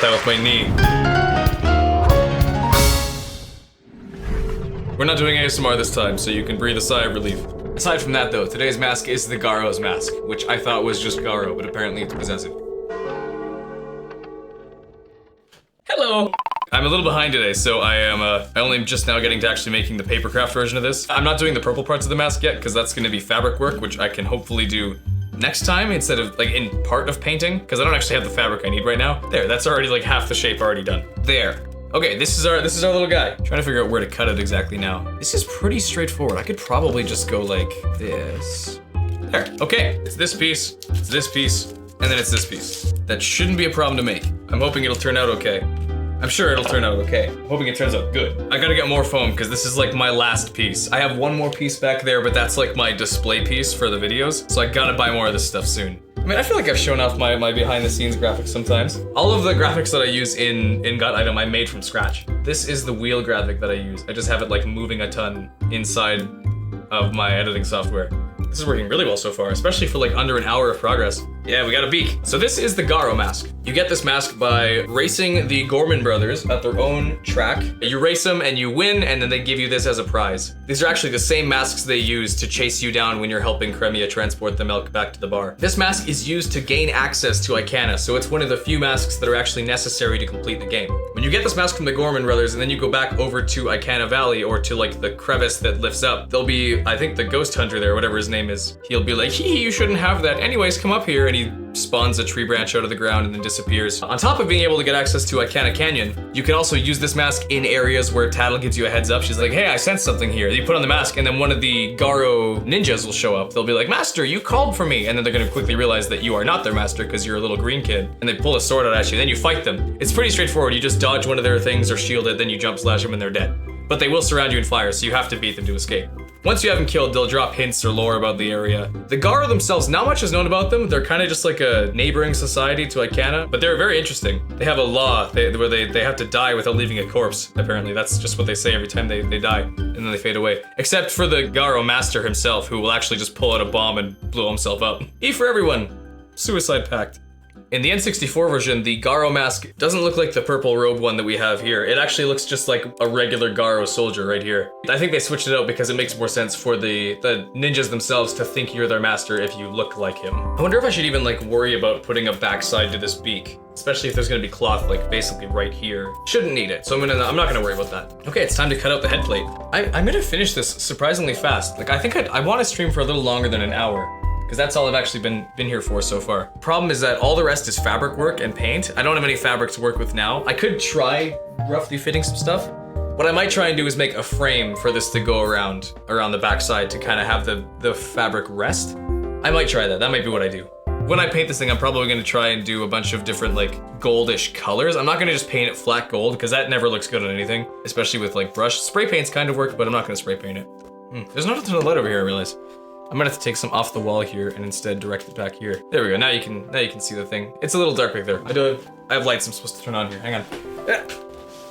that with my knee. We're not doing ASMR this time, so you can breathe a sigh of relief. Aside from that though, today's mask is the GARO'S mask, which I thought was just Garo, but apparently it's possessive. Hello! I'm a little behind today, so I only am just now getting to actually making the papercraft version of this. I'm not doing the purple parts of the mask yet, because that's gonna be fabric work, which I can hopefully do next time instead of like in part of painting, because I don't actually have the fabric I need right now. There, that's already like half the shape already done. There. Okay, this is our little guy. Trying to figure out where to cut it exactly now. This is pretty straightforward. I could probably just go like this. There, okay. It's this piece, and then it's this piece. That shouldn't be a problem to make. I'm hoping it'll turn out okay. I'm sure it'll turn out okay. I'm hoping it turns out good. I gotta get more foam because this is like my last piece. I have one more piece back there, but that's like my display piece for the videos. So I gotta buy more of this stuff soon. I mean, I feel like I've shown off my behind the scenes graphics sometimes. All of the graphics that I use in Gut Item, I made from scratch. This is the wheel graphic that I use. I just have it like moving a ton inside of my editing software. This is working really well so far, especially for like under an hour of progress. Yeah, we got a beak. So this is the Garo mask. You get this mask by racing the Gorman brothers at their own track. You race them and you win, and then they give you this as a prize. These are actually the same masks they use to chase you down when you're helping Cremia transport the milk back to the bar. This mask is used to gain access to Icana, so it's one of the few masks that are actually necessary to complete the game. When you get this mask from the Gorman brothers and then you go back over to Icana Valley or to like the crevice that lifts up, there'll be, I think the ghost hunter there, whatever his name is, he'll be like, hee, you shouldn't have that. Anyways, come up here. And he spawns a tree branch out of the ground and then disappears. On top of being able to get access to Icana Canyon, you can also use this mask in areas where Tattle gives you a heads up. She's like, hey, I sensed something here. You put on the mask and then one of the Garo ninjas will show up. They'll be like, master, you called for me. And then they're gonna quickly realize that you are not their master because you're a little green kid. And they pull a sword out at you, then you fight them. It's pretty straightforward. You just dodge one of their things or shield it, then you jump slash them and they're dead. But they will surround you in fire, so you have to beat them to escape. Once you have them killed, they'll drop hints or lore about the area. The Garo themselves, not much is known about them. They're kind of just like a neighboring society to Icana, but they're very interesting. They have a law where they have to die without leaving a corpse, apparently. That's just what they say every time they die, and then they fade away. Except for the Garo master himself, who will actually just pull out a bomb and blow himself up. E for everyone. Suicide pact. In the N64 version, the Garo mask doesn't look like the purple robe one that we have here. It actually looks just like a regular Garo soldier right here. I think they switched it out because it makes more sense for the ninjas themselves to think you're their master if you look like him. I wonder if I should even like worry about putting a backside to this beak, especially if there's gonna be cloth like basically right here. Shouldn't need it, so I'm not gonna worry about that. Okay, it's time to cut out the head plate. I'm gonna finish this surprisingly fast. Like I think I want to stream for a little longer than an hour, because that's all I've actually been here for so far. Problem is that all the rest is fabric work and paint. I don't have any fabric to work with now. I could try roughly fitting some stuff. What I might try and do is make a frame for this to go around the backside to kind of have the fabric rest. I might try that. That might be what I do. When I paint this thing, I'm probably gonna try and do a bunch of different like goldish colors. I'm not gonna just paint it flat gold because that never looks good on anything, especially with like brush. Spray paints kind of work, but I'm not gonna spray paint it. There's not a ton of light over here, I realize. I'm gonna have to take some off the wall here and instead direct it back here. There we go, now you can see the thing. It's a little dark back there. I have lights I'm supposed to turn on here, hang on.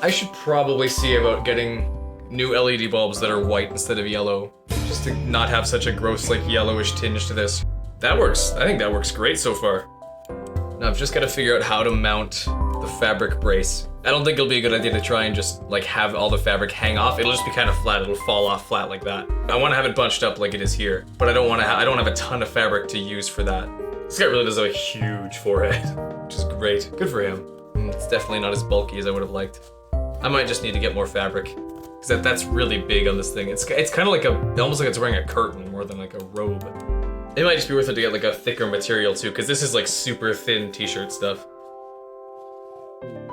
I should probably see about getting new LED bulbs that are white instead of yellow, just to not have such a gross like yellowish tinge to this. That works, I think that works great so far. Now I've just gotta figure out how to mount the fabric brace. I don't think it'll be a good idea to try and just like have all the fabric hang off. It'll just be kind of flat. It'll fall off flat like that. I want to have it bunched up like it is here, but I don't have a ton of fabric to use for that. This guy really does have a huge forehead, which is great. Good for him. It's definitely not as bulky as I would have liked. I might just need to get more fabric because that's really big on this thing. It's kind of like almost like it's wearing a curtain more than like a robe. It might just be worth it to get like a thicker material too, because this is like super thin t-shirt stuff.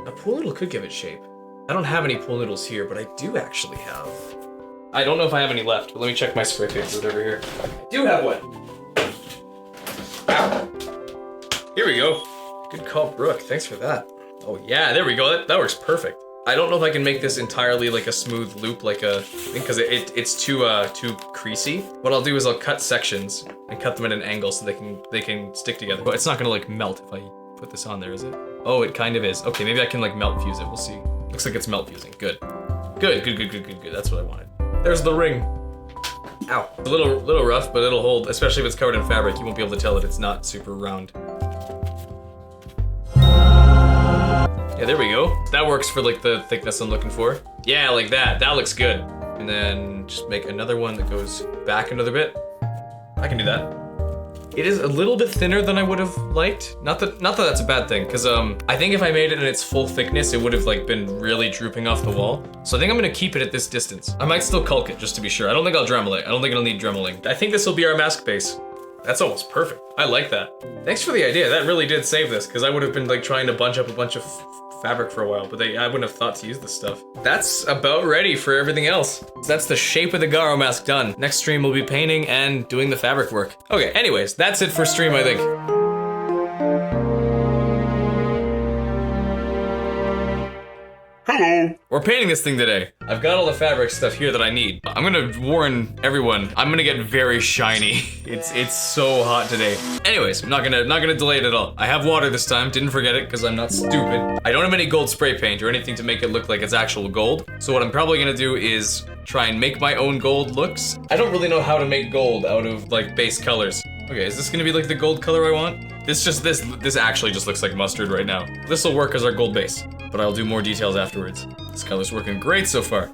A pool noodle could give it shape. I don't have any pool noodles here, but I do actually have. I don't know if I have any left, but let me check my spray paint over here. I do have one. Ow. Here we go. Good call, Brooke. Thanks for that. Oh yeah, there we go. That works perfect. I don't know if I can make this entirely like a smooth loop, like a thing, because it's too creasy. What I'll do is I'll cut sections and cut them at an angle so they can stick together. But it's not gonna like melt if I put this on there, is it? Oh, it kind of is. Okay, maybe I can like melt fuse it. We'll see. Looks like it's melt fusing. Good. Good. That's what I wanted. There's the ring. Ow. A little rough, but it'll hold, especially if it's covered in fabric. You won't be able to tell that it's not super round. Yeah, there we go. That works for like the thickness I'm looking for. Yeah, like that. That looks good. And then just make another one that goes back another bit. I can do that. It is a little bit thinner than I would have liked. Not that that's a bad thing, because I think if I made it in its full thickness, it would have like been really drooping off the wall. So I think I'm gonna keep it at this distance. I might still caulk it just to be sure. I don't think I'll Dremel it. I don't think it'll need dremeling. I think this will be our mask base. That's almost perfect. I like that. Thanks for the idea. That really did save this, because I would have been like trying to bunch up a bunch of fabric for a while, but I wouldn't have thought to use this stuff. That's about ready for everything else. So that's the shape of the Garo mask done. Next stream we'll be painting and doing the fabric work. Okay, anyways, that's it for stream, I think. Hello. We're painting this thing today. I've got all the fabric stuff here that I need. I'm gonna warn everyone, I'm gonna get very shiny. It's so hot today. Anyways, I'm not gonna delay it at all. I have water this time, didn't forget it because I'm not stupid. I don't have any gold spray paint or anything to make it look like it's actual gold. So what I'm probably gonna do is try and make my own gold looks. I don't really know how to make gold out of like base colors. Okay, is this gonna be like the gold color I want? This actually just looks like mustard right now. This will work as our gold base, but I'll do more details afterwards. This color's working great so far.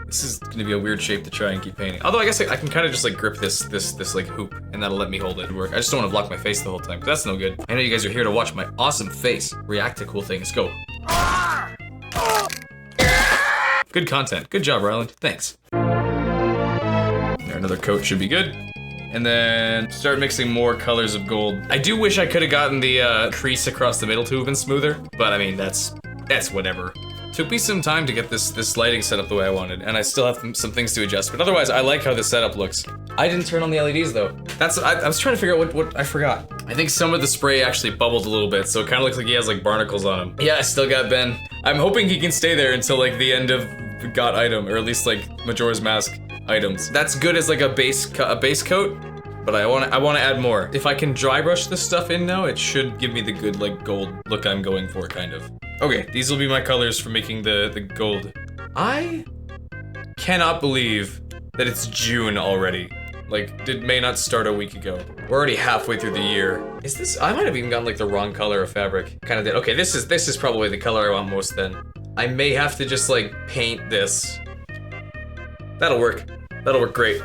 This is gonna be a weird shape to try and keep painting. Although I guess I can kind of just like grip this like hoop, and that'll let me hold it and work. I just don't want to block my face the whole time, 'cause that's no good. I know you guys are here to watch my awesome face react to cool things. Go. Good content. Good job, Ryland. Thanks. There, another coat should be good. And then start mixing more colors of gold. I do wish I could have gotten the crease across the middle to have been smoother, but I mean, that's whatever. Took me some time to get this lighting set up the way I wanted, and I still have some things to adjust, but otherwise, I like how this setup looks. I didn't turn on the LEDs though. I was trying to figure out what I forgot. I think some of the spray actually bubbled a little bit, so it kind of looks like he has like barnacles on him. Yeah, I still got Ben. I'm hoping he can stay there until like the end of the got item, or at least like Majora's Mask items. That's good as like a base coat, but I want to add more. If I can dry brush this stuff in now, it should give me the good like gold look I'm going for, kind of. Okay, these will be my colors for making the gold. I cannot believe that it's June already. Like, it may not start a week ago. We're already halfway through the year. Is this? I might have even gotten like the wrong color of fabric. Kind of did. Okay, this is probably the color I want most then. I may have to just like paint this. That'll work. That'll work great.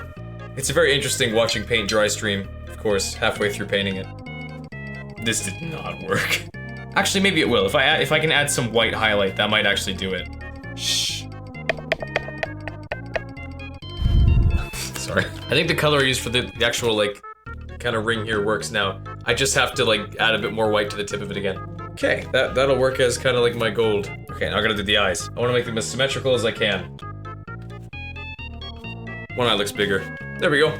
It's very interesting watching paint dry stream, of course, halfway through painting it. This did not work. Actually, maybe it will. If I can add some white highlight, that might actually do it. Shh. Sorry. I think the color I used for the actual, like, kind of ring here works now. I just have to, like, add a bit more white to the tip of it again. Okay, that'll work as kind of like my gold. Okay, now I gotta do the eyes. I want to make them as symmetrical as I can. One eye looks bigger. There we go.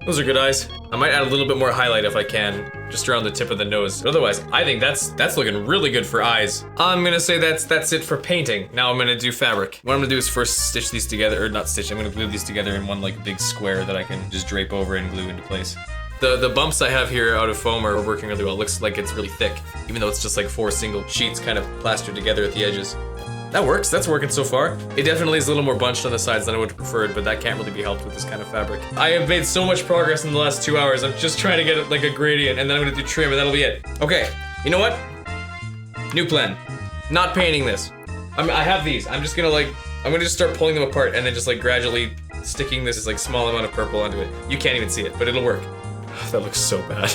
Those are good eyes. I might add a little bit more highlight if I can, just around the tip of the nose. But otherwise, I think that's looking really good for eyes. I'm gonna say that's it for painting. Now I'm gonna do fabric. What I'm gonna do is first stitch these together, or not stitch, I'm gonna glue these together in one like big square that I can just drape over and glue into place. The bumps I have here out of foam are working really well. It looks like it's really thick, even though it's just like 4 single sheets kind of plastered together at the edges. That works, that's working so far. It definitely is a little more bunched on the sides than I would have preferred, but that can't really be helped with this kind of fabric. I have made so much progress in the last 2 hours. I'm just trying to get it like a gradient, and then I'm gonna do trim, and that'll be it. Okay, you know what? New plan. Not painting this. I have these. I'm gonna just start pulling them apart, and then just like gradually sticking this like small amount of purple onto it. You can't even see it, but it'll work. That looks so bad.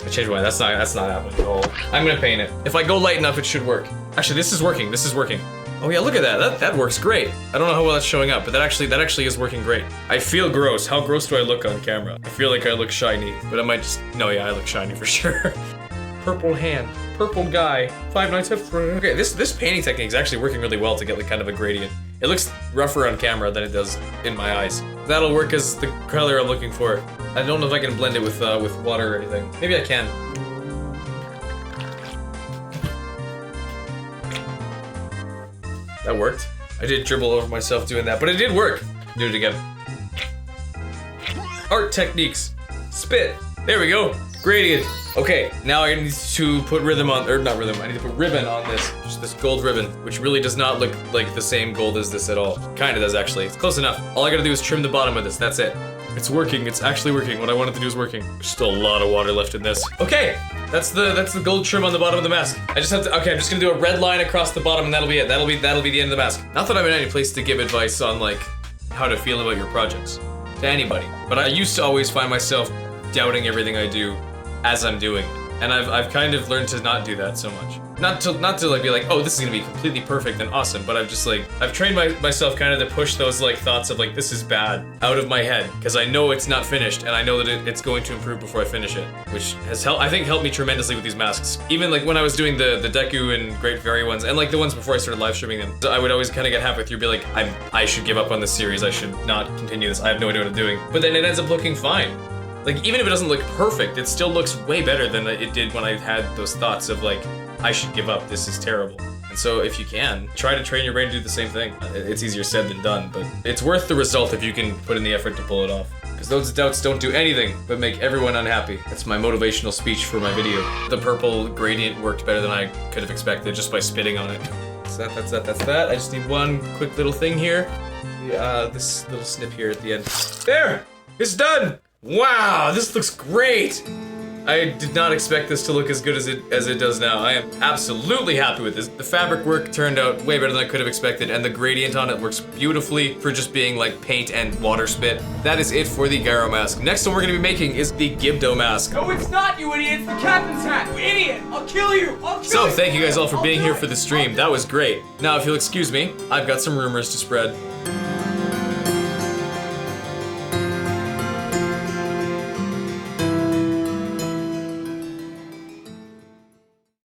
I changed my mind. That's not happening at all. I'm gonna paint it. If I go light enough, it should work. Actually, this is working. This is working. Oh yeah, look at that. That works great. I don't know how well that's showing up, but that actually is working great. I feel gross. How gross do I look on camera? I feel like I look shiny, but I might just... No, yeah, I look shiny for sure. Purple hand. Purple guy. 5 Nights at Freddy's. Okay, this painting technique is actually working really well to get like kind of a gradient. It looks rougher on camera than it does in my eyes. That'll work as the color I'm looking for. I don't know if I can blend it with water or anything. Maybe I can. That worked. I did dribble over myself doing that, but it did work. Do it again. Art techniques. Spit. There we go. Gradient. Okay, now I need to put rhythm on, or not rhythm, I need to put ribbon on this. Just this gold ribbon, which really does not look like the same gold as this at all. Kinda does actually, it's close enough. All I gotta do is trim the bottom of this, that's it. It's working, it's actually working. What I wanted to do is working. There's still a lot of water left in this. Okay, that's the gold trim on the bottom of the mask. I just have to, okay, I'm just gonna do a red line across the bottom and that'll be it. That'll be the end of the mask. Not that I'm in any place to give advice on like how to feel about your projects to anybody, but I used to always find myself doubting everything I do as I'm doing it. And I've kind of learned to not do that so much. Not to like be like, oh, this is gonna be completely perfect and awesome, but I've trained myself kind of to push those like thoughts of like, this is bad out of my head, because I know it's not finished, and I know that it's going to improve before I finish it, which has I think helped me tremendously with these masks. Even like when I was doing the Deku and Great Fairy ones, and like the ones before I started live streaming them, I would always kind of get halfway through, be like, I should give up on this series, I should not continue this, I have no idea what I'm doing. But then it ends up looking fine. Like, even if it doesn't look perfect, it still looks way better than it did when I had those thoughts of like, I should give up, this is terrible. And so if you can, try to train your brain to do the same thing. It's easier said than done, but it's worth the result if you can put in the effort to pull it off. Because those doubts don't do anything but make everyone unhappy. That's my motivational speech for my video. The purple gradient worked better than I could have expected just by spitting on it. So that's that. I just need one quick little thing here. This little snip here at the end. There! It's done! Wow, this looks great! I did not expect this to look as good as it does now. I am absolutely happy with this. The fabric work turned out way better than I could have expected, and the gradient on it works beautifully for just being like paint and water spit. That is it for the Garo mask. Next one we're gonna be making is the Gibdo mask. No, it's not, you idiot! It's the captain's hat! You idiot! I'll kill you! I'll kill you! So, thank you guys all for being here for the stream. That was great. Now, if you'll excuse me, I've got some rumors to spread.